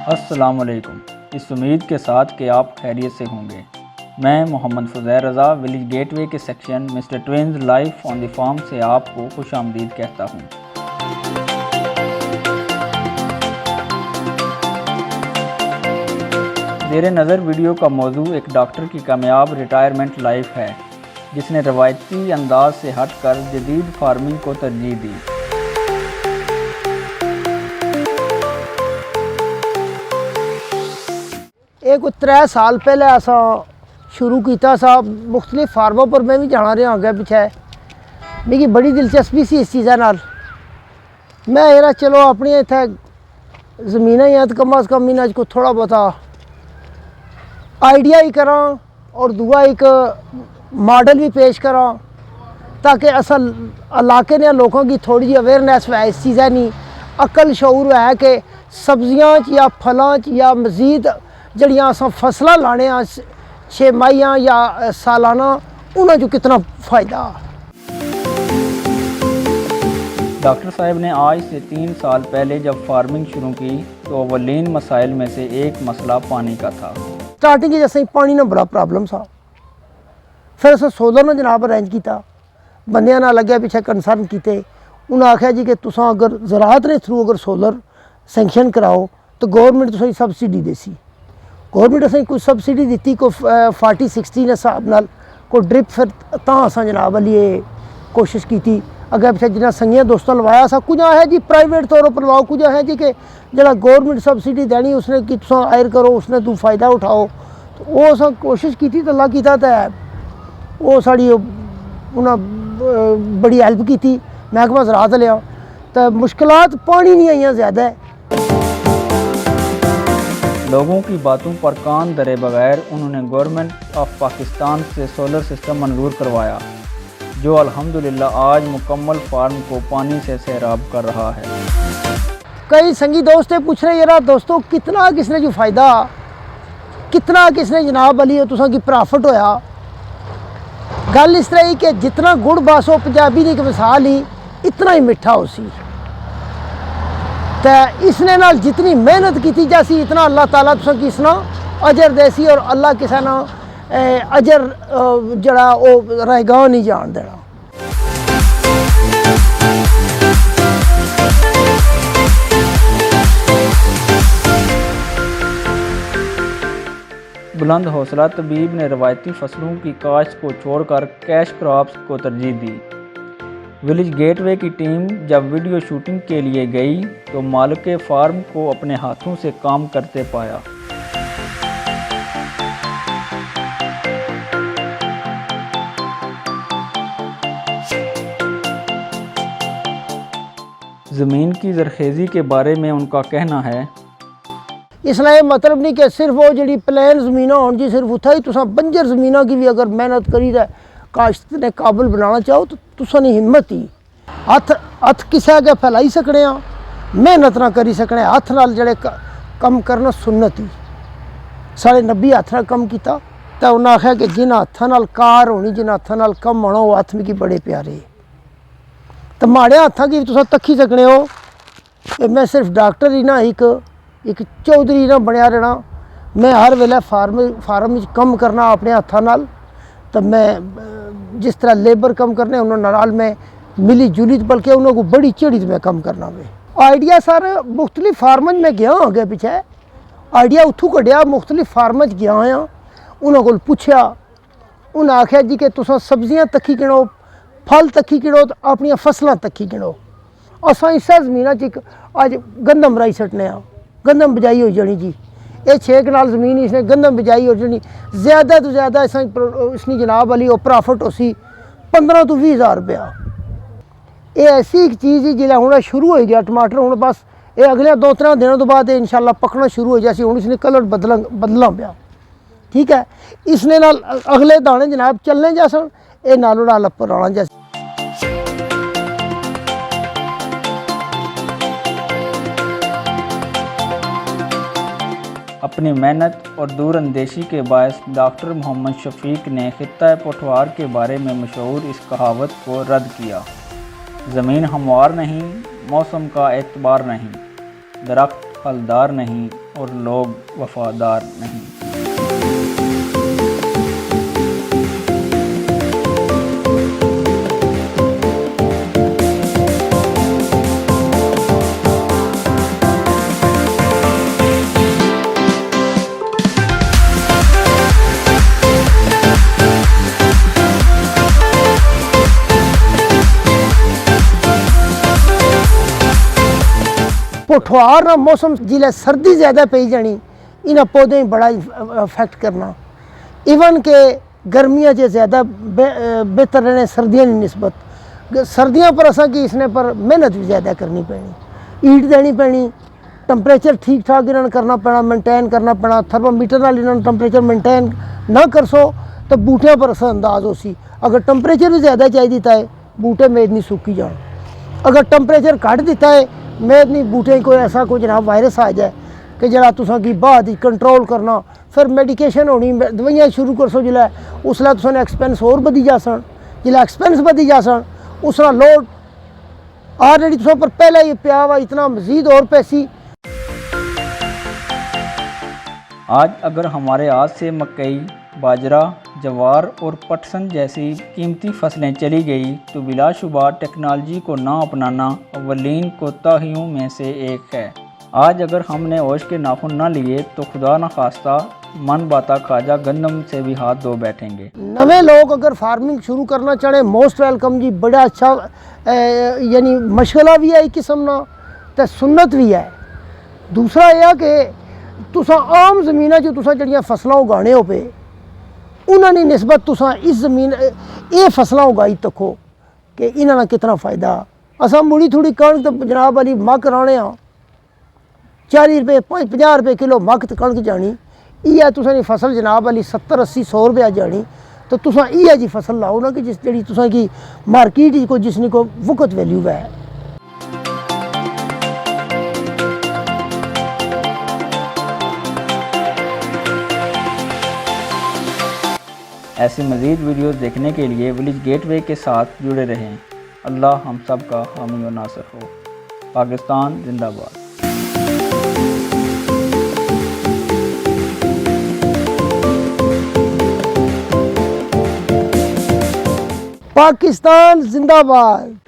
अस्सलाम वालेकुम। इस उम्मीद के साथ कि आप खैरियत से होंगे। मैं मोहम्मद फुज़ैर रज़ा विलेज गेटवे के section mister twins life on the farm से आपको खुशामदीद कहता हूँ। ज़ेरे नज़र वीडियो का मौजू एक डॉक्टर की कामयाब रिटायरमेंट लाइफ है, जिसने रवायती अंदाज से हटकर जदीद फार्मिंग को तरजीह दी। एक 3 साल पहले असा शुरू किया सा। मुख्तलिफ फार्मों पर मैं भी जाना रहा अगे पिछे। मेरी बड़ी दिलचस्पी सी इस चीज़ा नाल। मैं यरा चलो अपनी इत्थे जमीन ही है तो कम अज़ कम इन्हां को थोड़ा बहुता आइडिया ही करा और दूआ एक मॉडल भी पेश करा, ताकि असल इलाके ने लोगों की थोड़ी जी अवेयरनेस है इस चीज़ा नहीं, अकल शऊर है कि सब्जियां या फलों या मजीद जड़ियाँ अस फसल लाने 6 माहियां या सालाना उन्होंने कितना फ़ायदा। डॉक्टर साहब ने आज से 3 साल पहले जब फार्मिंग शुरू की तो अवलीन मसाइल में से एक मसला पानी का था। स्टार्टिंग असें पानी ना बड़ा प्रॉब्लम सा। फिर असें सोलर ने जनाब अरेंज किया, बंदियां नाल लग्या पिछे कंसर्न किए। उन्हें आख्या जी कि तुसां अगर ज़राअत ने थ्रू अगर सोलर सैंक्शन कराओ तो गौरमेंट तुसें सबसिडी देसी। गौरमेंट असें कोई सबसिडी दी को 40-60 ने हिसाब नाल को ड्रिप। फिर असां जनाब अली कोशिश की अगे पिछे जिन्हें संगियां दोस्तों लवाया सा। कुछ है जी प्राइवेट तौर पर लवाओ, कुछ है जी कि जरा गौरमेंट सबसिडी देनी उसने कि तुम आयर करो उसने तू फ़ायदा उठाओ। तो वो अस कोशिश की तो अल्लाह किया तो वो साड़ी उन्हें बड़ी हेल्प की। महकमा ज़राअत लिया तो मुश्किलात पानी नहीं आई ज़्यादा। लोगों की बातों पर कान धरे बगैर उन्होंने गवर्नमेंट ऑफ पाकिस्तान से सोलर सिस्टम मंजूर करवाया, जो अल्हम्दुलिल्लाह आज मुकम्मल फार्म को पानी से सैराब कर रहा है। कई संगी दोस्त पूछ रहे यार दोस्तों कितना किसने जो फ़ायदा, कितना किसने जनाब अली तुसा की प्रॉफिट होया। गल इस तरह ही कि जितना गुड़ बासो पंजाबी की एक मिसाल ही इतना ही मिठा हो सी। तो इसने नाल जितनी मेहनत की जासी इतना अल्लाह ताला तुसा किसना अजर देसी, और अल्लाह किसा ना अजर जड़ा वो रहेगा नहीं जान देना। बुलंद हौसला तबीब ने रवायती फसलों की काश्त को छोड़कर कैश क्रॉप्स को तरजीह दी। विलेज गेटवे की टीम जब वीडियो शूटिंग के लिए गई तो मालिक फार्म को अपने हाथों से काम करते पाया। ज़मीन की ज़रखेज़ी के बारे में उनका कहना है, इसलिए मतलब नहीं कि सिर्फ वो जी प्लेन ज़मीन हो जी सिर्फ उतना ही तुसा बंजर ज़मीन की भी अगर मेहनत करी काश्त ने काबिल बनाना चाहो तो तुसा नहीं हिम्मत ही हथ किसी अगे फैलाई सकने, मेहनत ना करी सकने। हथ नाल जड़े कम करना सुन्नत ही। साढ़े नबी हथ नाल कम किया तो उन्हें आख्या कि जिन हथों नाल कार होनी जिन हथों नाल कम होना वो हथ मिगी बड़े प्यारे। तो माड़े हथों की तुसा तक्की सकने हो। मैं सिर्फ डॉक्टर ही ना एक चौधरी ना बनया रहना। मैं हर वेले फार्म कम करना अपने हथों नाल। तो मैं जिस तरह लेबर कम करने उन्होंने नाल मैं मिली जुली, बल्कि उन्होंने को बड़ी चढ़ी मैं कम करना वे आइडिया। सर मुख्तलिफ फार्मन में गया अगे पिछे आइडिया उतों कढ़िया। मुख्तलिफ फार्म गया हाँ, उन्होंने को पुछया। उन्हें आख्या जी कि तुस सब्जियां तक्की गिनो, फल तक्की गिनो, तो अपन फसलों तक्की गिनो। असा इस जमीन अज गंदम राई सटने, गंदम बिजाई हो जानी जी। ये 6 कनाल ज़मीन इसने गंदम बिजाई हो जानी। ज़्यादा तो ज़्यादा इसने जनाब अली वो प्रॉफिट हो सी 15 तो 20 हज़ार रुपया। ये ऐसी एक चीज़ ही जिला हूँ शुरू हो गया टमाटर। हूँ बस ये अगले 2-3 दिनों तो बाद इंशाल्लाह पकना शुरू हो जाए। हूँ इसने कलर बदलना पाया। ठीक है, इसने नाल अगले दाने जनाब चलने जैसन ये नालों नाल पर आना जैसे। अपनी मेहनत और दूरअंदेशी के बायस डॉक्टर मोहम्मद शफीक ने खित्ता पोठवार के बारे में मशहूर इस कहावत को रद्द किया। ज़मीन हमवार नहीं, मौसम का एतबार नहीं, दरख्त फलदार नहीं, और लोग वफादार नहीं। पुठवार ना मौसम जिले सर्दी ज़्यादा पई जानी इन्हें पौधे बड़ा इफेक्ट करना। इवन के गर्मियाँ च ज़्यादा बेहतर रहने सर्दियों की निस्बत। सर्दियों पर असा कि इसने पर मेहनत भी ज़्यादा करनी पैनी, ईट देनी पैनी, टंपरेचर ठीक ठाक इन्होंने करना पैना, मेनटेन करना पैना। थर्मामीटर नाल इन्होंने टंपरेचर मेनटेन ना कर सो तो बूटियां पर असर अंदाज हो सी। अगर टंपरेचर भी ज़्यादा चाहिए दिता है बूटे मेद नहीं सुकी जान। अगर टंपरेचर घट दिता है मेद नहीं बूटे कोई ऐसा कोई जनाब वायरस आ जाए कि जरा तुसा की बाद कंट्रोल करना, फिर मेडिकेशन होनी, दवाइयाँ शुरू कर सो जिला उसलै तुसें एक्सपेंस होर बधी जा सन। जिला एक्सपेंस बधी जा सन उसका लोड ऑलरेडी तुसें पर पहले ही पिया हुआ इतना मजीद और पैसी। आज अगर हमारे हाथ से मकई, बाजरा, जवार और पटसन जैसी कीमती फसलें चली गई तो बिलाशुबा टेक्नोलॉजी को ना अपनाना अव्वलीन कोताहियों में से एक है। आज अगर हमने होश के नाखून ना लिए तो खुदा न खास्ता मन बाता खाजा गंदम से भी हाथ धो बैठेंगे। नवे लोग अगर फार्मिंग शुरू करना चाहे मोस्ट वेलकम जी, बड़ा अच्छा यानी मशगला भी है एक किस्म ना तो सुन्नत भी है। दूसरा यह कि तुसा आम जमीन च तुसा जड़ियाँ फसलां उगाने हो पे उन्होंने निस्बत तुसा इस जमीन ये फसलां उगाई तको कि इन्होंने कितना फ़ायदा। असा मुड़ी थोड़ी कणक तो जनाब वाली मक्क राने 40 रुपये 50 रुपये किलो मक्क तो कणक जानी, इयै तुसें फसल जनाब वाली 70 80 100 रुपया जानी। तो तुसा इयै जी फसल लाओ ना कि जिस जी तुसा की मार्केट को जिसनी को वक्त वैल्यू है। ऐसी मज़ीद वीडियोस देखने के लिए विलेज गेटवे के साथ जुड़े रहें। अल्लाह हम सब का हामी व नासर हो। पाकिस्तान जिंदाबाद। पाकिस्तान जिंदाबाद।